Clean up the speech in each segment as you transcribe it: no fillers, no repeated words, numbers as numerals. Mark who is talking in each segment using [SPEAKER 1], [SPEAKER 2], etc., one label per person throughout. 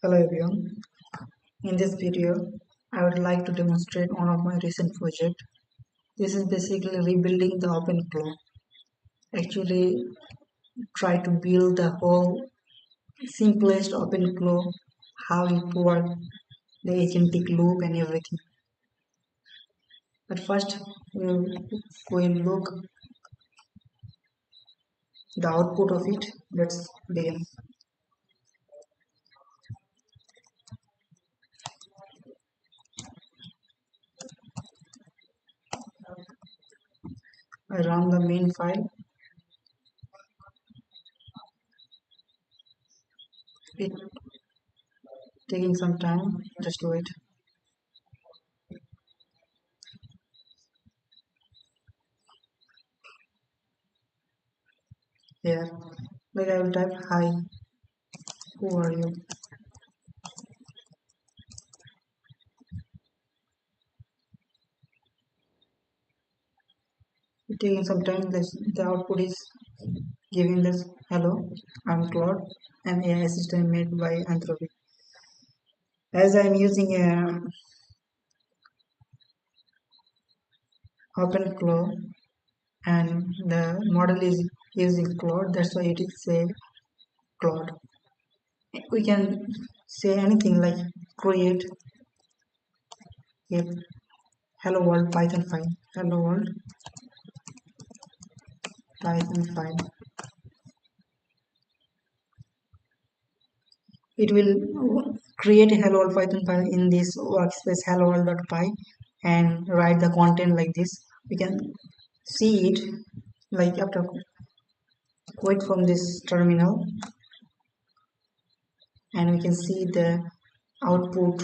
[SPEAKER 1] Hello everyone. In this video, I would like to demonstrate one of my recent project. This is basically rebuilding the OpenClaw. Actually, try to build the whole simplest OpenClaw, how it works, the agentic loop and everything. But first, we'll look the output of it. Let's begin. I run the main file. It taking some time. Just wait. Here, like I will type hi. Who are you? Taking some time, the output is giving this hello, I'm Claude, an AI assistant made by Anthropic. As I'm using OpenClaw and the model is using Claude, that's why it is a Claude. We can say anything like create a hello world Python file, hello world Python file. It will create a hello world Python file in this workspace hello world.py and write the content like this. We can see it like after quit from this terminal and we can see the output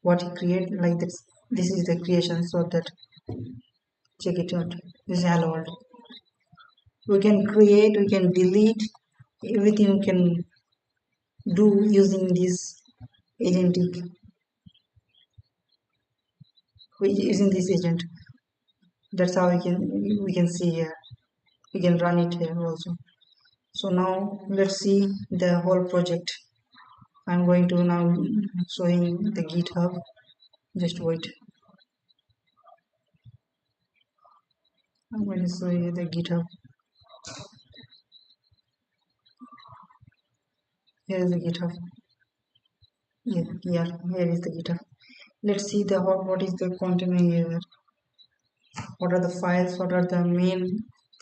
[SPEAKER 1] what it create like this is the creation, so that check it out. This is hello world. We can create, we can delete, everything we can do using this agentic, using this agent. That's how we can see here. We can run it here also. So now let's see the whole project. I'm going to now showing the GitHub. Just wait. I'm going to show you the GitHub. Here is the GitHub. Here is the GitHub. Let's see the what is the content here. What are the files? What are the main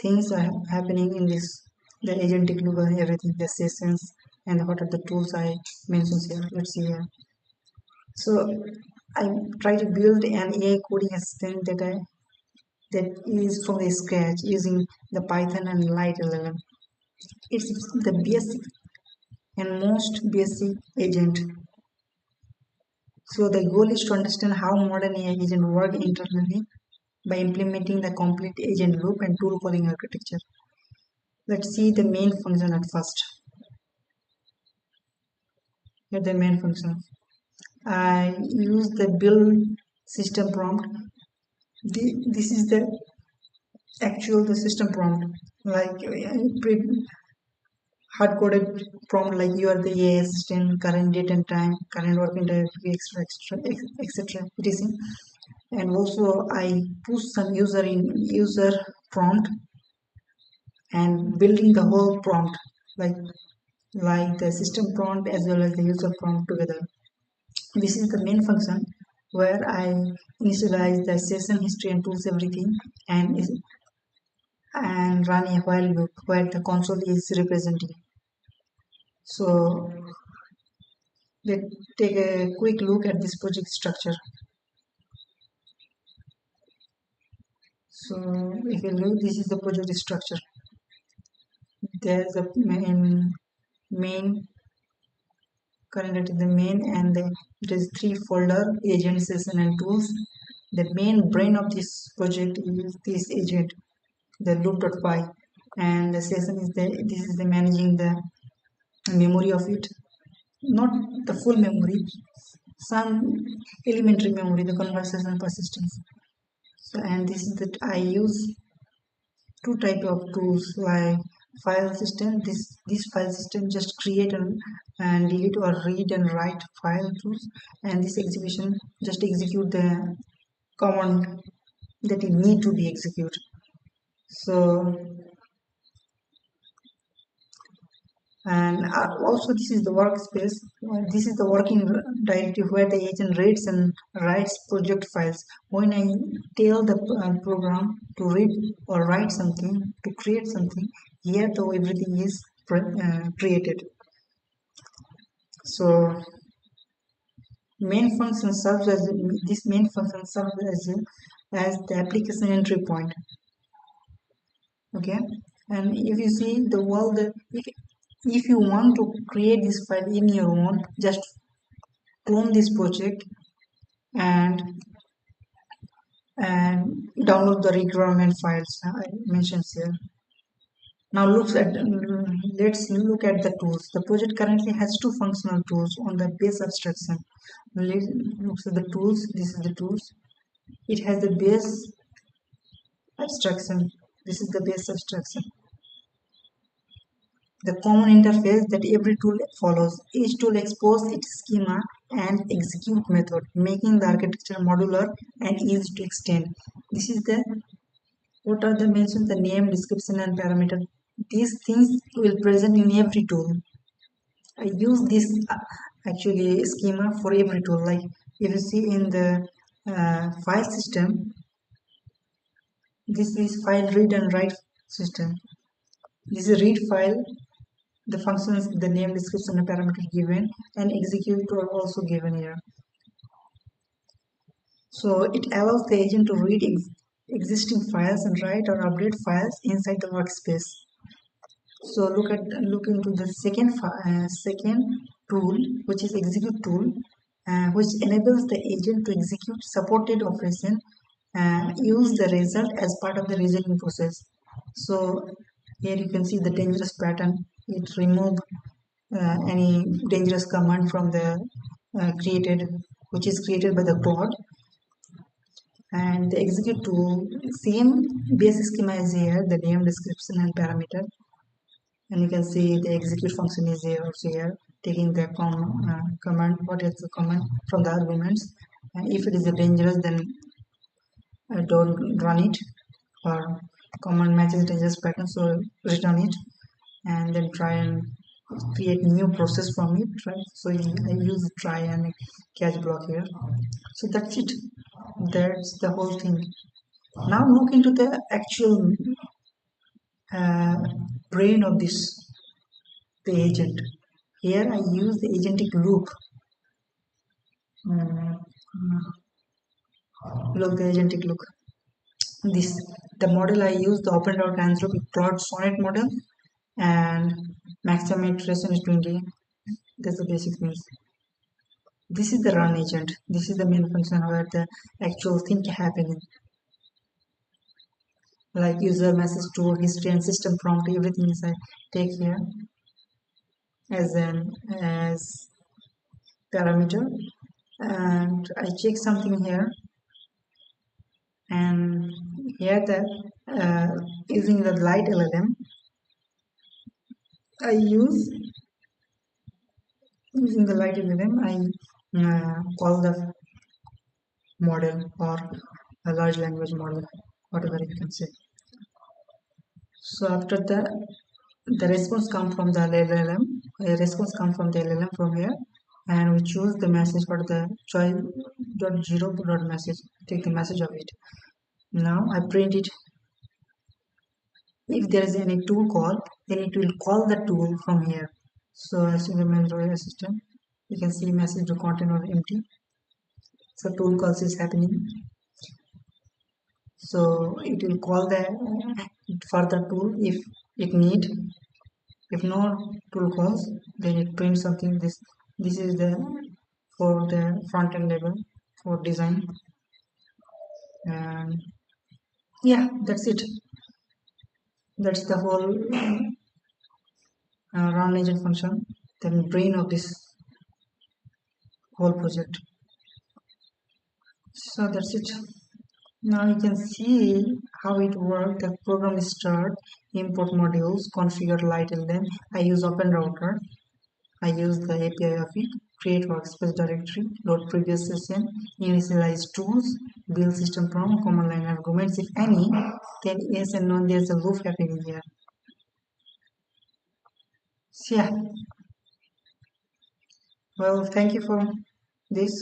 [SPEAKER 1] things are happening in this? The agentic loop and everything, the sessions, and what are the tools I mentioned here. Let's see here. So I try to build an AI coding assistant that is from the scratch using the Python and LiteLLM. It's the basic and most basic agent. So the goal is to understand how modern AI agents work internally by implementing the complete agent loop and tool calling architecture. Let's see the main function at first. Here the main function. I use the build system prompt. This is the actual the system prompt, like hard-coded prompt like you are the AI assistant, current date and time, current working directory, etc. etc. And also I push some user prompt and building the whole prompt like the system prompt as well as the user prompt together. This is the main function where I initialize the session history and tools everything and run a while loop where the console is representing. So let's take a quick look at this project structure. So if you look, this is the project structure. There's a main current the main, and it is 3 folder: agent, session, and tools. The main brain of this project is this agent, the loop.py, and the session is this is the managing the memory of it, not the full memory, some elementary memory, the conversation persistence. So, and this is that I use two type of tools like file system. This file system just create and delete or read and write file tools, and this execution just execute the command that it need to be executed. So, and also this is the workspace. This is the working directory where the agent reads and writes project files. When I tell the program to read or write something, to create something, here though everything is created. So main function serves as this main function serves as the application entry point. Okay, and if you see the world, if you want to create this file in your own, just clone this project and download the requirement files I mentioned here. Now let's look at the tools. The project currently has two functional tools on the base abstraction. Let's look at the tools. This is the tools. It has the base abstraction. This is the base abstraction. The common interface that every tool follows. Each tool exposes its schema and execute method, making the architecture modular and easy to extend. This is the what are the mentioned the name, description, and parameter. These things will present in every tool. I use this actually schema for every tool. Like if you see in the file system, this is file read and write system. This is read file. The functions, the name, description, and parameter given, and execute are also given here. So it allows the agent to read existing files and write or update files inside the workspace. So look into the second tool, which is execute tool, which enables the agent to execute supported operation and use the result as part of the reasoning process. So here you can see the dangerous pattern. It remove any dangerous command from the which is created by the Claude, and the execute tool same basic schema is here, the name, description, and parameter, and you can see the execute function is here also here, taking the command, what is the command from the arguments, and if it is a dangerous then don't run it, or command matches dangerous pattern, so return it and then try and create new process from it, right? So I use try and catch block here. So that's it. That's the whole thing. Now look into the actual uh, brain of this the agent. Here I use the agentic loop. Uh, Look the agentic look. This the model I use the open dot anthropic plot sonnet model, and maximum iteration is 20. That's the basic things. This is the run agent. This is the main function where the actual thing happening. Like user message to history and system prompt, everything is I take here as parameter, and I check something here, and here the using the LiteLLM I use using the LiteLLM I call the model or a large language model, whatever you can say. So after the response come from the LLM, a response come from the LLM from here, and we choose the message for the choice dot zero dot message. Take the message of it. Now I print it. If there is any tool call, then it will call the tool from here. So as in the main system, you can see message to content or empty. So tool calls is happening. So it will call the further tool if it need. If no tool calls, then it prints something. This is the for the front end level for design, and yeah, that's it. That's the whole run agent function, the brain of this whole project. So that's it. Now you can see how it works. The program start, import modules, configure LiteLLM. I use OpenRouter. I use the API of it, create workspace directory, load previous session, initialize tools, build system from command line arguments. If any, then yes and no, there's a loop happening here. So yeah, well, thank you for this.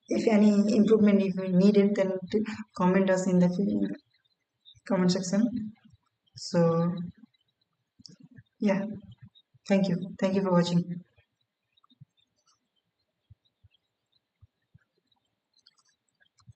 [SPEAKER 1] If any improvement if you need it, then comment us in the comment section. So yeah, thank you for watching.